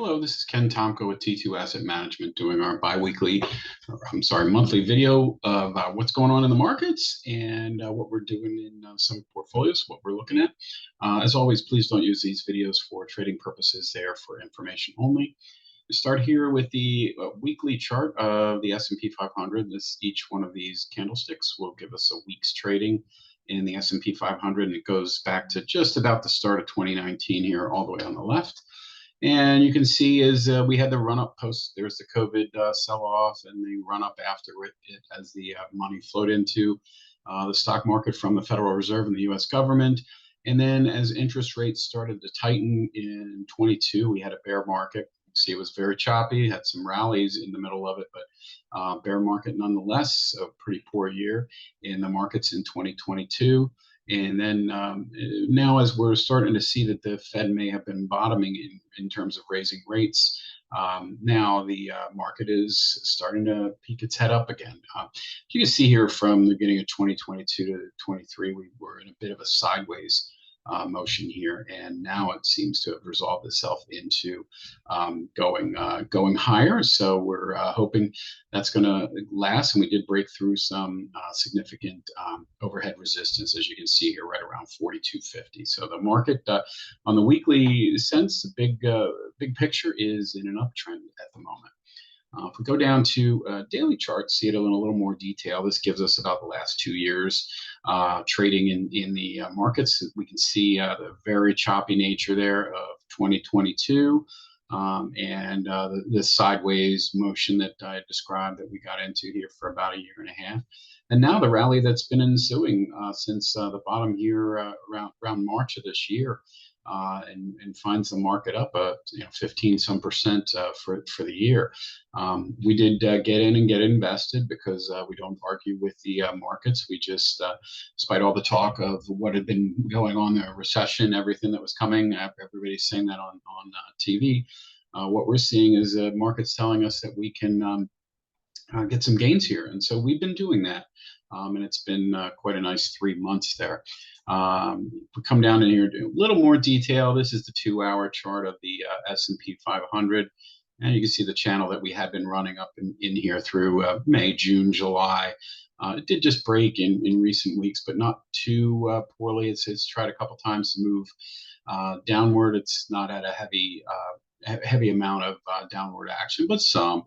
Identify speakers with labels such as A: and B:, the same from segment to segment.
A: Hello, this is Ken Tomko with T2 Asset Management doing our monthly video of what's going on in the markets and what we're doing in some portfolios, what we're looking at. As always, please don't use these videos for trading purposes. They are for information only. We start here with the weekly chart of the S&P 500. Each one of these candlesticks will give us a week's trading in the S&P 500, and it goes back to just about the start of 2019 here, all the way on the left. And you can see as we had the run up post, there's the COVID sell off and the run up after it as the money flowed into the stock market from the Federal Reserve and the US government. And then as interest rates started to tighten in 22, we had a bear market. You see, it was very choppy, had some rallies in the middle of it, but bear market nonetheless, a pretty poor year in the markets in 2022. And then now, as we're starting to see that the Fed may have been bottoming in terms of raising rates, now the market is starting to peek its head up again. You can see here from the beginning of 2022 to 23, we were in a bit of a sideways motion here, and now it seems to have resolved itself into going higher. So we're hoping that's going to last, and we did break through some significant overhead resistance, as you can see here, right around 42.50. So the market, on the weekly sense, the big picture is in an uptrend at the moment. If we go down to daily charts, see it in a little more detail. This gives us about the last 2 years trading in the markets. We can see the very choppy nature there of 2022 and the sideways motion that I described that we got into here for about a year and a half. And now the rally that's been ensuing since the bottom here around March of this year. And finds the market up 15 some percent for the year. We did get in and get invested because we don't argue with the markets. We just, despite all the talk of what had been going on, the recession, everything that was coming, everybody's saying that on TV. What we're seeing is markets telling us that we can get some gains here, and so we've been doing that. And it's been quite a nice 3 months there. We come down in here to a little more detail. This is the 2-hour chart of the S&P 500. And you can see the channel that we had been running up in here through May, June, July. It did just break in recent weeks, but not too poorly. It's tried a couple times to move downward. It's not at a heavy amount of downward action, but some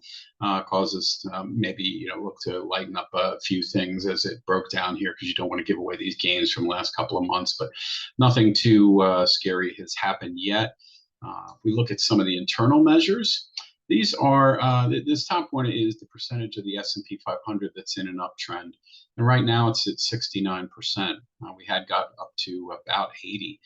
A: causes maybe look to lighten up a few things as it broke down here, because you don't want to give away these gains from the last couple of months. But nothing too scary has happened yet. If we look at some of the internal measures, these are this top one is the percentage of the S&P 500 that's in an uptrend, and right now it's at 69%. We had got up to about 80.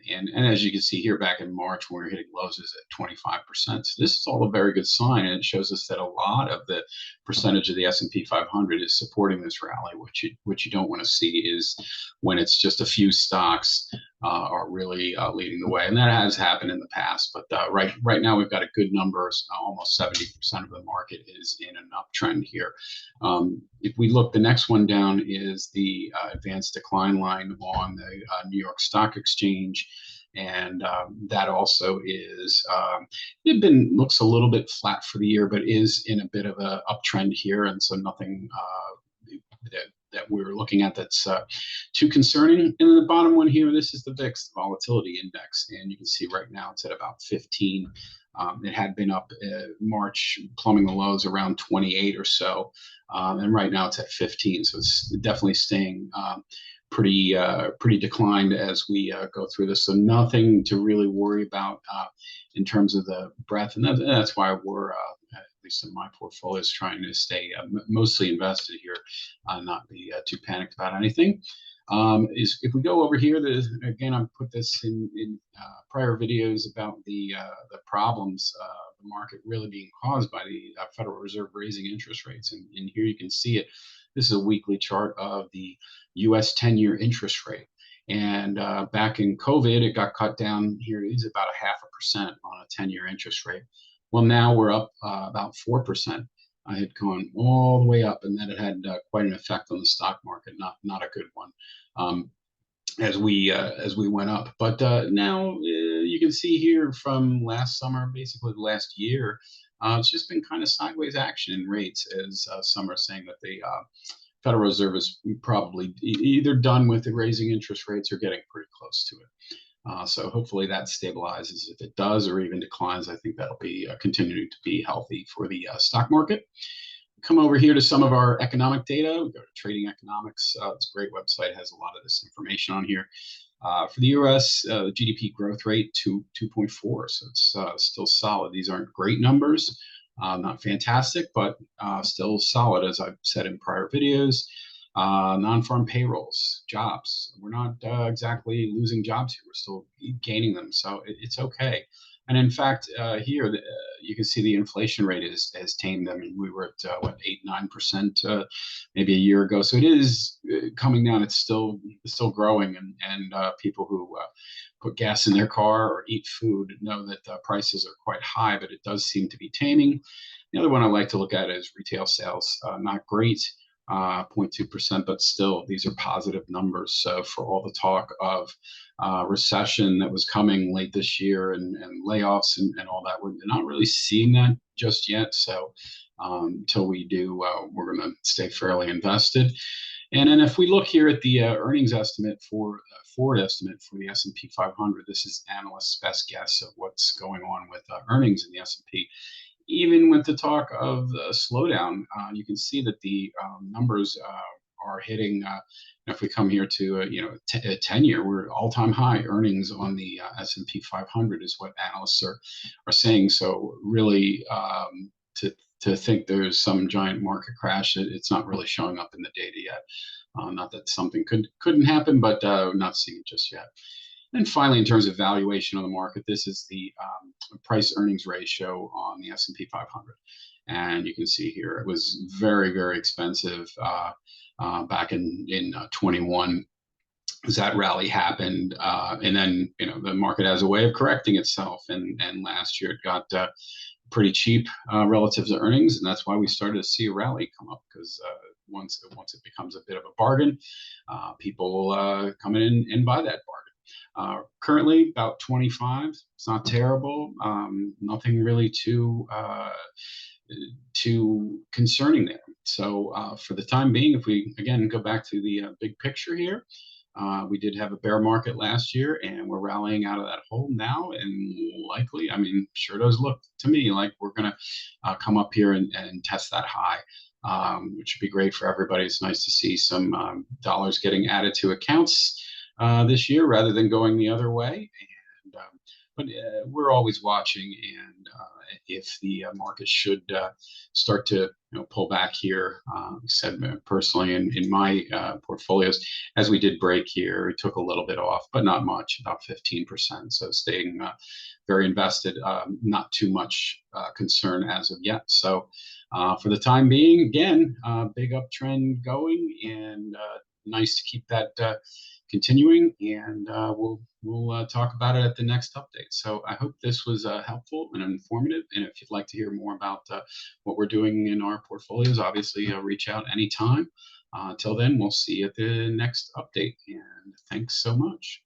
A: And as you can see here, back in March, when we were hitting lows is at 25%. So this is all a very good sign, and it shows us that a lot of the percentage of the S&P 500 is supporting this rally. What you don't want to see is when it's just a few stocks are really leading the way, and that has happened in the past. But right now we've got a good number. Almost 70% of the market is in an uptrend here. If we look, the next one down is the advanced decline line on the New York Stock Exchange, and that also is looks a little bit flat for the year, but is in a bit of an uptrend here, and so nothing that we're looking at that's too concerning. And the bottom one here, this is the VIX, the Volatility Index, and you can see right now it's at about 15. It had been up March, plumbing the lows around 28 or so, and right now it's at 15. So it's definitely staying pretty declined as we go through this. So nothing to really worry about in terms of the breadth, and that's why we're at least in my portfolio is trying to stay mostly invested here, not be too panicked about anything. If we go over here, again, I've put this in prior videos about the problems the market really being caused by the Federal Reserve raising interest rates, and here you can see it. This is a weekly chart of the U.S. 10-year interest rate, and back in COVID, it got cut down. Here it is about 0.5% on a 10-year interest rate. Well, now we're up about 4%. I had gone all the way up, and that it had quite an effect on the stock market. Not a good one as we went up. But now you can see here from last summer, basically the last year, it's just been kind of sideways action in rates as some are saying that the Federal Reserve is probably either done with the raising interest rates or getting pretty close to it. So hopefully that stabilizes. If it does or even declines, I think that'll be continuing to be healthy for the stock market. Come over here to some of our economic data. We go to Trading Economics. It's a great website. It has a lot of this information on here. For the U.S., GDP growth rate 2.4, so it's still solid. These aren't great numbers, not fantastic, but still solid, as I've said in prior videos. Non-farm payrolls, jobs. We're not exactly losing jobs here. We're still gaining them, so it's okay. And in fact, here you can see the inflation rate has tamed. I mean, we were at what 8-9% maybe a year ago. So it is coming down. It's still growing, and people who put gas in their car or eat food know that prices are quite high, but it does seem to be taming. The other one I like to look at is retail sales. Not great. 0.2%, but still, these are positive numbers. So for all the talk of recession that was coming late this year and layoffs and all that, we're not really seeing that just yet. So until we do, we're going to stay fairly invested. And then if we look here at the earnings estimate for forward estimate for the S&P 500, this is analysts' best guess of what's going on with earnings in the S&P. Even with the talk of the slowdown, you can see that the numbers are hitting. If we come here to a 10-year, we're all-time high earnings on the S&P 500 is what analysts are saying. So really, to think there's some giant market crash, it's not really showing up in the data yet. Not that something couldn't happen, but not seeing it just yet. And finally, in terms of valuation on the market, this is the price earnings ratio on the S&P 500. And you can see here, it was very, very expensive back in 21 as that rally happened. And then, the market has a way of correcting itself. And last year it got pretty cheap relative to earnings. And that's why we started to see a rally come up, because once it becomes a bit of a bargain, people will come in and buy that bargain. Currently about 25. It's not terrible. Nothing really too concerning there. So for the time being, if we again go back to the big picture here, we did have a bear market last year, and we're rallying out of that hole now. And likely, I mean, sure does look to me like we're going to come up here and test that high. Which would be great for everybody. It's nice to see some dollars getting added to accounts this year rather than going the other way. And but we're always watching, and if the market should start to pull back here, said personally in my portfolios, as we did break here, we took a little bit off, but not much, about 15%. So staying very invested, not too much concern as of yet. So for the time being, again, big uptrend going, and nice to keep that continuing, and we'll talk about it at the next update. So I hope this was helpful and informative. And if you'd like to hear more about what we're doing in our portfolios, obviously reach out anytime. Till then, we'll see you at the next update, and thanks so much.